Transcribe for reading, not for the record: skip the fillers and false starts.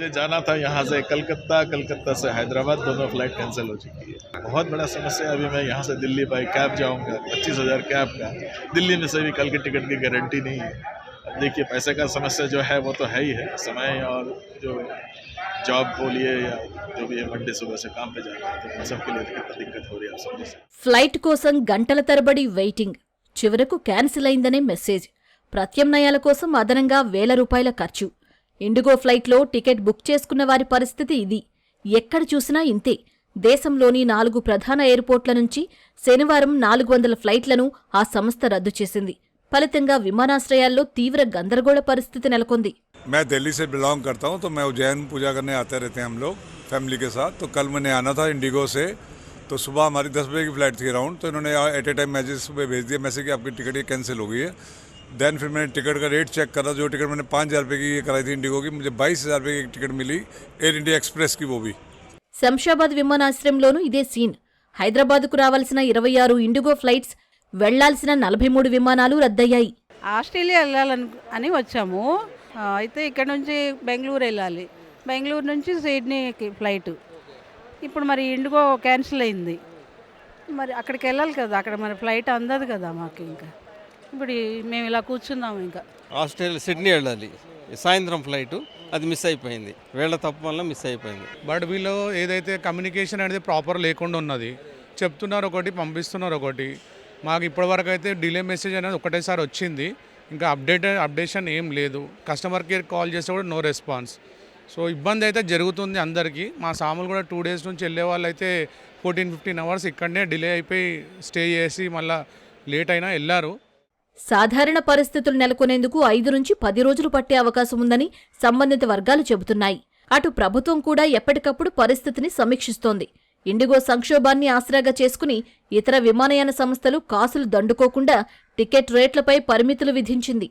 मुझे जाना था यहाँ से कलकत्ता, कलकत्ता से हैदराबाद, दोनों फ्लाइट कैंसिल हो चुकी है। बहुत बड़ा समस्या है। अभी मैं यहाँ से दिल्ली बाई कैब जाऊँगा, 25,000 कैब का। दिल्ली में से भी कल की टिकट की गारंटी नहीं है। अब देखिए पैसे का समस्या जो है वो तो है ही है, समय और जो जॉब बोलिए या जो भी है मंडे सुबह से काम पे जाना है, तो इन सब के लिए कितना दिक्कत हो रही है आप समझ सकते हैं। ఫ్లైట్ కోసం గంటల తరబడి వెయిటింగ్, చివరకు క్యాన్సిల్ అయిందనే మెసేజ్, ప్రత్యామ్నాయాల కోసం అదనంగా ₹1,000 ఖర్చు. ఇండిగో ఫ్లైట్లో టికెట్ బుక్ చేసుకున్న వారి పరిస్థితి ఇది. ఎక్కడ చూసినా ఇంతే. దేశంలోని 4 ప్రధాన ఎయిర్పోర్ట్ల నుంచి శనివారం 400 ఫ్లైట్లను ఆ సంస్థ రద్దు చేసింది. ఫలితంగా విమానాశ్రయాల్లో తీవ్ర గందరగోళ పరిస్థితి నెలకొంది. मैं दिल्ली से बिलोंग करता हूँ, तो मैं उज्जैन पूजा करने आते रहते हैं हम लोग फैमिली के साथ। तो कल मैंने आना था इंडिगो से, तो सुबह हमारी 10 बजे की फ़्लाइट थी अराउंड, तो इन्होंने एट ए टाइम मैसेज सुबह भेज दिया मैसेज कि आपकी टिकट ये कैंसिल हो गई है। दैन फिर मैंने टिकट का रेट चेक करा, जो टिकट मैंने 5,000 रुपये की कराई थी इंडिगो की, मुझे 22,000 रुपये की टिकट मिली एयर इंडिया एक्सप्रेस की, वो भी। శంషాబాద్ విమానాశ్రయంలోనూ ఇదే సీన్. హైదరాబాద్కు రావాల్సిన 26 ఇండిగో ఫ్లైట్స్, వెళ్లాల్సిన 43 విమానాలు రద్దయ్యాయి. ఆస్ట్రేలియా వెళ్ళాలని వచ్చాము. అయితే ఇక్కడ నుంచి బెంగళూరు వెళ్ళాలి, బెంగళూరు నుంచి సిడ్నీకి ఫ్లైట్. ఇప్పుడు మరి ఇండిగో క్యాన్సిల్ అయింది, మరి అక్కడికి వెళ్ళాలి కదా, అక్కడ మరి ఫ్లైట్ అందదు కదా మాకు. ఇంకా ఇప్పుడు మేము ఇలా కూర్చున్నాము. ఇంకా ఆస్ట్రేలియా సిడ్నీ వెళ్ళాలి, సాయంత్రం ఫ్లైటు, అది మిస్ అయిపోయింది, వీళ్ళ తప్పు వల్ల మిస్ అయిపోయింది. బట్ వీళ్ళు ఏదైతే కమ్యూనికేషన్ అనేది ప్రాపర్ లేకుండా ఉన్నది, చెప్తున్నారు ఒకటి పంపిస్తున్నారు ఒకటి. మాకు ఇప్పటివరకు అయితే డిలే మెసేజ్ అనేది ఒకటేసారి వచ్చింది, ఇంకా అప్డేషన్ ఏం లేదు. కస్టమర్ కేర్ కాల్ చేస్తే కూడా నో రెస్పాన్స్. సో ఇబ్బంది అయితే జరుగుతుంది అందరికీ. మా సాములు కూడా 2 డేస్ నుంచి వెళ్ళే వాళ్ళు అయితే 14-15 అవర్స్ ఇక్కడనే డిలే అయిపోయి స్టే చేసి మళ్ళీ లేట్ అయినా వెళ్ళారు. సాధారణ పరిస్థితులు నెలకొనేందుకు 5 నుంచి 10 రోజులు పట్టే అవకాశం ఉందని సంబంధిత వర్గాలు చెబుతున్నాయి. అటు ప్రభుత్వం కూడా ఎప్పటికప్పుడు పరిస్థితిని సమీక్షిస్తోంది. ఇండిగో సంక్షోభాన్ని ఆసరాగా చేసుకుని ఇతర విమానయాన సంస్థలు కాసులు దండుకోకుండా టికెట్ రేట్లపై పరిమితులు విధించింది.